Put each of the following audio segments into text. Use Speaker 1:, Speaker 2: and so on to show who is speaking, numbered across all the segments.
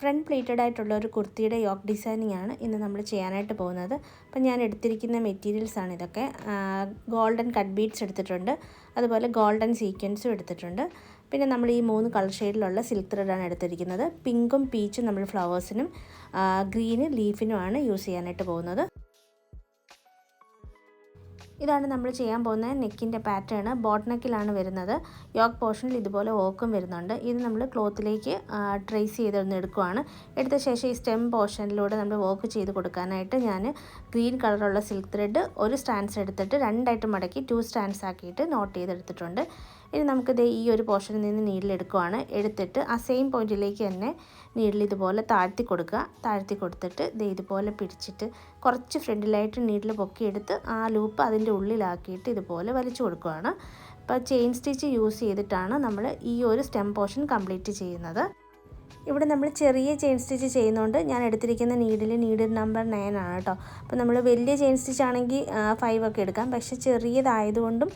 Speaker 1: Front plated ആയിട്ടുള്ള ഒരു കുർത്തിയുടെ yoke designing ആണ് ഇന്ന് നമ്മൾ ചെയ്യാനായിട്ട് പോകുന്നത്. അപ്പം ഞാൻ എടുത്തിരിക്കുന്ന മെറ്റീരിയൽസ് ആണ് ഇതൊക്കെ. ഗോൾഡൻ കട്ട് ബീഡ്സ് എടുത്തിട്ടുണ്ട്, അതുപോലെ ഗോൾഡൻ സീക്വൻസും എടുത്തിട്ടുണ്ട്. പിന്നെ നമ്മൾ ഈ 3 കളർ ഷെയ്ഡിലുള്ള സിൽക്ക് ത്രെഡാണ് എടുത്തിരിക്കുന്നത്. പിങ്കും പീച്ചും നമ്മൾ ഫ്ലവേഴ്സിനും ഗ്രീന് ലീഫിനുമാണ് യൂസ് ചെയ്യാനായിട്ട് പോകുന്നത്. ഇതാണ് നമ്മൾ ചെയ്യാൻ പോകുന്ന നെക്കിൻ്റെ പാറ്റേൺ. ബോട്ട് നെക്കിലാണ് വരുന്നത്. യോക്ക് പോർഷനിൽ ഇതുപോലെ ഓക്കും വരുന്നുണ്ട്. ഇത് നമ്മൾ ക്ലോത്തിലേക്ക് ട്രേസ് ചെയ്തൊന്ന് എടുക്കുകയാണ്. എടുത്ത ശേഷം ഈ സ്റ്റെം പോർഷനിലൂടെ നമ്മൾ വർക്ക് ചെയ്ത് കൊടുക്കാനായിട്ട് ഞാൻ ഗ്രീൻ കളറുള്ള സിൽക്ക് ത്രെഡ് ഒരു സ്റ്റാൻഡ്സ് എടുത്തിട്ട് രണ്ടായിട്ട് മടക്കി 2 സ്റ്റാൻഡ്സ് ആക്കിയിട്ട് നോട്ട് ചെയ്തെടുത്തിട്ടുണ്ട്. ഇനി നമുക്കിത് ഈ ഒരു പോർഷനിൽ നിന്ന് നീഡിലെടുക്കുകയാണ്. എടുത്തിട്ട് ആ സെയിം പോയിന്റിലേക്ക് തന്നെ നീഡിൽ ഇതുപോലെ താഴ്ത്തി കൊടുക്കുക. താഴ്ത്തി കൊടുത്തിട്ട് ഇതുപോലെ പിടിച്ചിട്ട് കുറച്ച് ഫ്രണ്ടിലായിട്ട് നീഡിൽ പൊക്കിയെടുത്ത് ആ ലൂപ്പ് അതിൻ്റെ ഉള്ളിലാക്കിയിട്ട് ഇതുപോലെ വലിച്ചു കൊടുക്കുകയാണ്. അപ്പോൾ ചെയിൻ സ്റ്റിച്ച് യൂസ് ചെയ്തിട്ടാണ് നമ്മൾ ഈ ഒരു സ്റ്റെം പോർഷൻ കംപ്ലീറ്റ് ചെയ്യുന്നത്. ഇവിടെ നമ്മൾ ചെറിയ ചെയിൻ സ്റ്റിച്ച് ചെയ്യുന്നതുകൊണ്ട് ഞാൻ എടുത്തിരിക്കുന്ന നീഡിൽ നമ്പർ 9 ആണ് കേട്ടോ. അപ്പോൾ നമ്മൾ വലിയ ചെയിൻ സ്റ്റിച്ച് ആണെങ്കിൽ 5 ഒക്കെ എടുക്കാം. പക്ഷേ ചെറിയതായതുകൊണ്ടും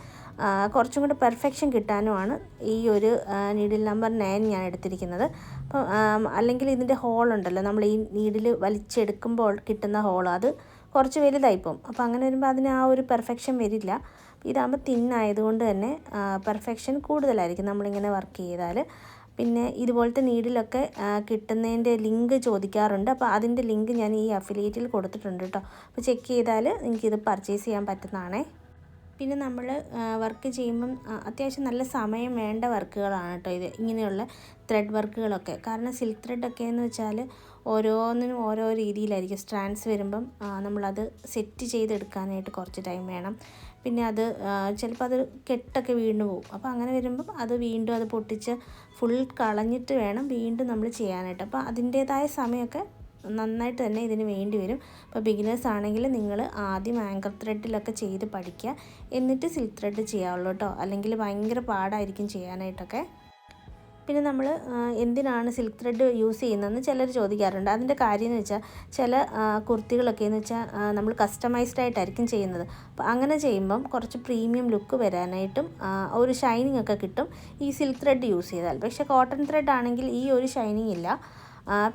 Speaker 1: കുറച്ചും കൂടി പെർഫെക്ഷൻ കിട്ടാനുമാണ് ഈ ഒരു നീഡിൽ നമ്പർ 9 ഞാൻ എടുത്തിരിക്കുന്നത്. അപ്പം അല്ലെങ്കിൽ ഇതിൻ്റെ ഹോളുണ്ടല്ലോ, നമ്മൾ ഈ നീഡിൽ വലിച്ചെടുക്കുമ്പോൾ കിട്ടുന്ന ഹോൾ അത് കുറച്ച് വലുതായിപ്പോവും. അപ്പോൾ അങ്ങനെ വരുമ്പോൾ അതിന് ആ ഒരു പെർഫെക്ഷൻ വരില്ല. ഇതാകുമ്പോൾ തിന്നായതുകൊണ്ട് തന്നെ പെർഫെക്ഷൻ കൂടുതലായിരിക്കും നമ്മളിങ്ങനെ വർക്ക് ചെയ്താൽ. പിന്നെ ഇതുപോലത്തെ നീഡിലൊക്കെ കിട്ടുന്നതിൻ്റെ ലിങ്ക് ചോദിക്കാറുണ്ട്. അപ്പോൾ അതിൻ്റെ ലിങ്ക് ഞാൻ ഈ അഫിലിയേറ്റിൽ കൊടുത്തിട്ടുണ്ട് കേട്ടോ. അപ്പോൾ ചെക്ക് ചെയ്താൽ നിങ്ങൾക്കിത് പർച്ചേസ് ചെയ്യാൻ പറ്റുന്നതാണേ. പിന്നെ നമ്മൾ വർക്ക് ചെയ്യുമ്പം അത്യാവശ്യം നല്ല സമയം വേണ്ട വർക്കുകളാണ് കേട്ടോ ഇത്, ഇങ്ങനെയുള്ള ത്രെഡ് വർക്കുകളൊക്കെ. കാരണം സിൽക്ക് ത്രെഡൊക്കെ എന്ന് വെച്ചാൽ ഓരോന്നിനും ഓരോ രീതിയിലായിരിക്കും. സ്ട്രാൻഡ്സ് വരുമ്പം നമ്മളത് സെറ്റ് ചെയ്തെടുക്കാനായിട്ട് കുറച്ച് ടൈം വേണം. പിന്നെ അത് ചിലപ്പോൾ അത് കെട്ടൊക്കെ വീണ് പോകും. അപ്പോൾ അങ്ങനെ വരുമ്പം അത് വീണ്ടും അത് പൊട്ടിച്ച് ഫുൾ കളഞ്ഞിട്ട് വേണം വീണ്ടും നമ്മൾ ചെയ്യാനായിട്ട്. അപ്പോൾ അതിൻ്റേതായ സമയമൊക്കെ നന്നായിട്ട് തന്നെ ഇതിന് വേണ്ടി വരും. അപ്പോൾ ബിഗിനേഴ്സ് ആണെങ്കിൽ നിങ്ങൾ ആദ്യം ആങ്കർ ത്രെഡിലൊക്കെ ചെയ്ത് പഠിക്കുക, എന്നിട്ട് സിൽക്ക് ത്രെഡ് ചെയ്യാവുള്ളൂ കേട്ടോ. അല്ലെങ്കിൽ ഭയങ്കര പാടായിരിക്കും ചെയ്യാനായിട്ടൊക്കെ. പിന്നെ നമ്മൾ എന്തിനാണ് സിൽക്ക് ത്രെഡ് യൂസ് ചെയ്യുന്നതെന്ന് ചിലർ ചോദിക്കാറുണ്ട്. അതിൻ്റെ കാര്യം എന്ന് വെച്ചാൽ ചില കുർത്തികളൊക്കെ എന്ന് വെച്ചാൽ നമ്മൾ കസ്റ്റമൈസ്ഡ് ആയിട്ടായിരിക്കും ചെയ്യുന്നത്. അപ്പോൾ അങ്ങനെ ചെയ്യുമ്പം കുറച്ച് പ്രീമിയം ലുക്ക് വരാനായിട്ടും ഒരു ഷൈനിങ് ഒക്കെ കിട്ടും ഈ സിൽക്ക് ത്രെഡ് യൂസ് ചെയ്താൽ. പക്ഷേ കോട്ടൺ ത്രെഡ് ആണെങ്കിൽ ഈ ഒരു ഷൈനിങ് ഇല്ല.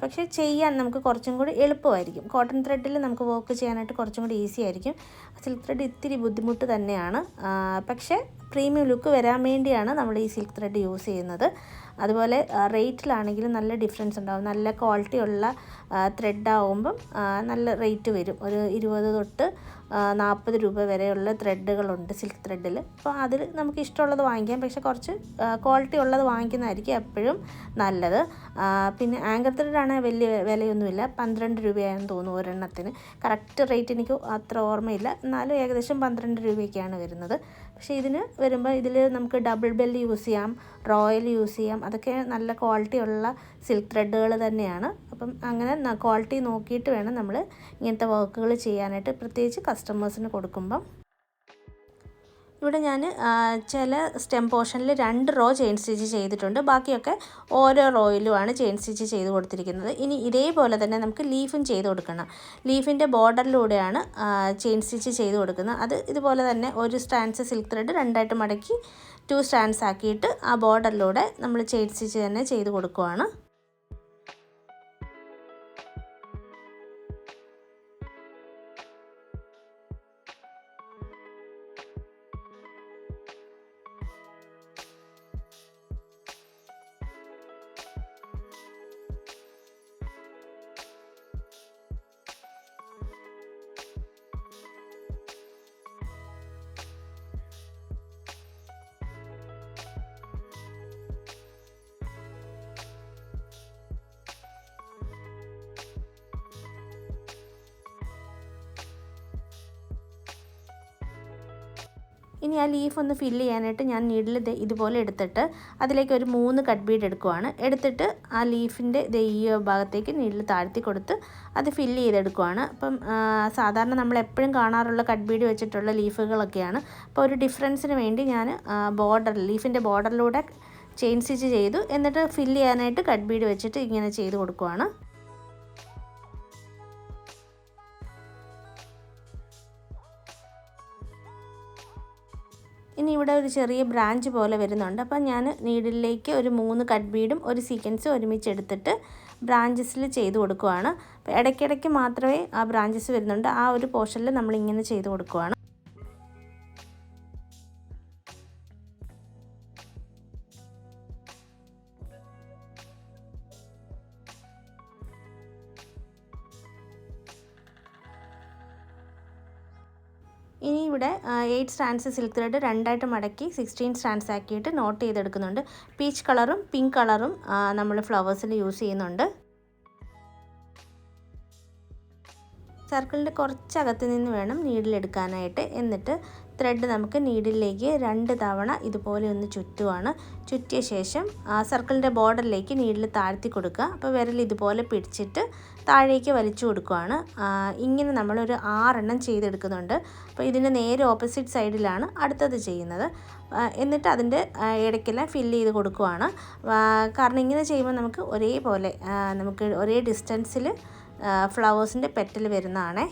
Speaker 1: പക്ഷേ ചെയ്യാൻ നമുക്ക് കുറച്ചും കൂടി എളുപ്പമായിരിക്കും. കോട്ടൺ ത്രെഡിൽ നമുക്ക് വർക്ക് ചെയ്യാനായിട്ട് കുറച്ചും കൂടി ഈസി ആയിരിക്കും. സിൽക്ക് ത്രെഡ് ഇത്തിരി ബുദ്ധിമുട്ട് തന്നെയാണ്. പക്ഷേ പ്രീമിയം ലുക്ക് വരാൻ വേണ്ടിയാണ് നമ്മൾ ഈ സിൽക്ക് ത്രെഡ് യൂസ് ചെയ്യുന്നത്. അതുപോലെ റേറ്റിലാണെങ്കിലും നല്ല ഡിഫറൻസ് ഉണ്ടാകും. നല്ല ക്വാളിറ്റി ഉള്ള ത്രെഡ് ആകുമ്പം നല്ല റേറ്റ് വരും. ഒരു 20 തൊട്ട് 40 രൂപ വരെയുള്ള ത്രെഡുകളുണ്ട് സിൽക്ക് ത്രെഡിൽ. അപ്പോൾ അതിൽ നമുക്ക് ഇഷ്ടമുള്ളത് വാങ്ങിക്കാം. പക്ഷേ കുറച്ച് ക്വാളിറ്റി ഉള്ളത് വാങ്ങിക്കുന്നതായിരിക്കും എപ്പോഴും നല്ലത്. പിന്നെ ആങ്കർ ത്രെഡാണെങ്കിൽ വലിയ വിലയൊന്നുമില്ല, 12 രൂപയാണെന്ന് തോന്നുന്നു ഒരെണ്ണത്തിന്. കറക്റ്റ് റേറ്റ് എനിക്ക് അത്ര ഓർമ്മയില്ല, എന്നാലും ഏകദേശം 12 രൂപയൊക്കെയാണ് വരുന്നത്. പക്ഷേ ഇതിന് വരുമ്പോൾ ഇതിൽ നമുക്ക് ഡബിൾ ബെല്ല് യൂസ് ചെയ്യാം, റോയൽ യൂസ് ചെയ്യാം. അതൊക്കെ നല്ല ക്വാളിറ്റി ഉള്ള സിൽക്ക് ത്രെഡുകൾ തന്നെയാണ്. അപ്പം അങ്ങനെ ക്വാളിറ്റി നോക്കിയിട്ട് വേണം നമ്മൾ ഇങ്ങനത്തെ വർക്കുകൾ ചെയ്യാനായിട്ട്, പ്രത്യേകിച്ച് കസ്റ്റമേഴ്സിന് കൊടുക്കുമ്പം. ഇവിടെ ഞാൻ ചില സ്റ്റെം പോർഷനിൽ 2 റോ ചെയിൻ സ്റ്റിച്ച് ചെയ്തിട്ടുണ്ട്. ബാക്കിയൊക്കെ ഓരോ റോയിലുമാണ് ചെയിൻ സ്റ്റിച്ച് ചെയ്ത് കൊടുത്തിരിക്കുന്നത്. ഇനി ഇതേപോലെ തന്നെ നമുക്ക് ലീഫും ചെയ്ത് കൊടുക്കണം. ലീഫിൻ്റെ ബോർഡറിലൂടെയാണ് ചെയിൻ സ്റ്റിച്ച് ചെയ്ത് കൊടുക്കുന്നത്. അത് ഇതുപോലെ തന്നെ ഒരു സ്റ്റാൻഡ്സ് സിൽക്ക് ത്രെഡ് രണ്ടായിട്ട് മടക്കി 2 സ്റ്റാൻഡ്സ് ആക്കിയിട്ട് ആ ബോർഡറിലൂടെ നമ്മൾ ചെയിൻ സ്റ്റിച്ച് തന്നെ ചെയ്ത് കൊടുക്കുകയാണ്. ഇനി ആ ലീഫ് ഒന്ന് ഫില്ല് ചെയ്യാനായിട്ട് ഞാൻ നീഡിൽ ഇതുപോലെ എടുത്തിട്ട് അതിലേക്ക് ഒരു 3 കട്ട് ബീഡ് എടുക്കുവാണ്. എടുത്തിട്ട് ആ ലീഫിൻ്റെ ഈ ഭാഗത്തേക്ക് നീഡിൽ താഴ്ത്തി കൊടുത്ത് അത് ഫില്ല് ചെയ്തെടുക്കുവാണ്. അപ്പം സാധാരണ നമ്മൾ എപ്പോഴും കാണാറുള്ള കട്ട് ബീഡ് വെച്ചിട്ടുള്ള ലീഫുകളൊക്കെയാണ്. അപ്പോൾ ഒരു ഡിഫറൻസിന് വേണ്ടി ഞാൻ ലീഫിൻ്റെ ബോർഡറിലൂടെ ചെയിൻ സ്റ്റിച്ച് ചെയ്തു. എന്നിട്ട് ഫില്ല് ചെയ്യാനായിട്ട് കട്ട് ബീഡ് വെച്ചിട്ട് ഇങ്ങനെ ചെയ്ത് കൊടുക്കുവാണ്. ഇനി ഇവിടെ ഒരു ചെറിയ ബ്രാഞ്ച് പോലെ വരുന്നുണ്ട്. അപ്പം ഞാൻ നീഡിലേക്ക് ഒരു 3 കട്ട് ബീഡും ഒരു സീക്വൻസും ഒരുമിച്ച് എടുത്തിട്ട് ബ്രാഞ്ചസിൽ ചെയ്ത് കൊടുക്കുകയാണ്. അപ്പോൾ ഇടയ്ക്കിടയ്ക്ക് മാത്രമേ ആ ബ്രാഞ്ചസ് വരുന്നുണ്ട്, ആ ഒരു പോർഷനിൽ നമ്മളിങ്ങനെ ചെയ്ത് കൊടുക്കുകയാണ്. ഇനി ഇവിടെ 8 സ്ട്രാൻഡ്സ് സിൽക്ക് ത്രെഡ് രണ്ടായിട്ട് മടക്കി 16 സ്ട്രാൻഡ്സ് ആക്കിയിട്ട് നോട്ട് ചെയ്തെടുക്കുന്നുണ്ട്. പീച്ച് കളറും പിങ്ക് കളറും നമ്മൾ ഫ്ലവേഴ്സിൽ യൂസ് ചെയ്യുന്നുണ്ട്. സർക്കിളിൻ്റെ കുറച്ചകത്ത് നിന്ന് വേണം നീഡിലെടുക്കാനായിട്ട്. എന്നിട്ട് ത്രെഡ് നമുക്ക് നീഡിലേക്ക് 2 തവണ ഇതുപോലെ ഒന്ന് ചുറ്റുവാണ്. ചുറ്റിയ ശേഷം സർക്കിളിൻ്റെ ബോർഡറിലേക്ക് നീഡിൽ താഴ്ത്തി കൊടുക്കുക. അപ്പോൾ വിരൽ ഇതുപോലെ പിടിച്ചിട്ട് താഴേക്ക് വലിച്ചു കൊടുക്കുകയാണ്. ഇങ്ങനെ നമ്മളൊരു 6 എണ്ണം ചെയ്തെടുക്കുന്നുണ്ട്. അപ്പോൾ ഇതിൻ്റെ നേരെ ഓപ്പോസിറ്റ് സൈഡിലാണ് അടുത്തത് ചെയ്യുന്നത്. എന്നിട്ട് അതിൻ്റെ ഇടയ്ക്കെല്ലാം ഫില്ല് ചെയ്ത് കൊടുക്കുകയാണ്. കാരണം ഇങ്ങനെ ചെയ്യുമ്പോൾ നമുക്ക് ഒരേപോലെ നമുക്ക് ഒരേ ഡിസ്റ്റൻസിൽ ഫ്ലവേഴ്സിൻ്റെ പെറ്റൽ വരുന്നതാണേ.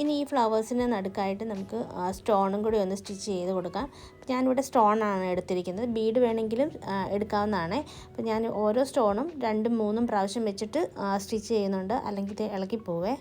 Speaker 1: ഇനി ഈ ഫ്ലവേഴ്സിന് നടുക്കായിട്ട് നമുക്ക് സ്റ്റോണും കൂടി ഒന്ന് സ്റ്റിച്ച് ചെയ്ത് കൊടുക്കാം. ഞാനിവിടെ സ്റ്റോണാണ് എടുത്തിരിക്കുന്നത്. ബീഡ് വേണമെങ്കിലും എടുക്കാവുന്നതാണ്. അപ്പോൾ ഞാൻ ഓരോ സ്റ്റോണും 2-3 പ്രാവശ്യം വെച്ചിട്ട് സ്റ്റിച്ച് ചെയ്യുന്നുണ്ട്, അല്ലെങ്കിൽ ഇത് ഇളകിപ്പോവേ.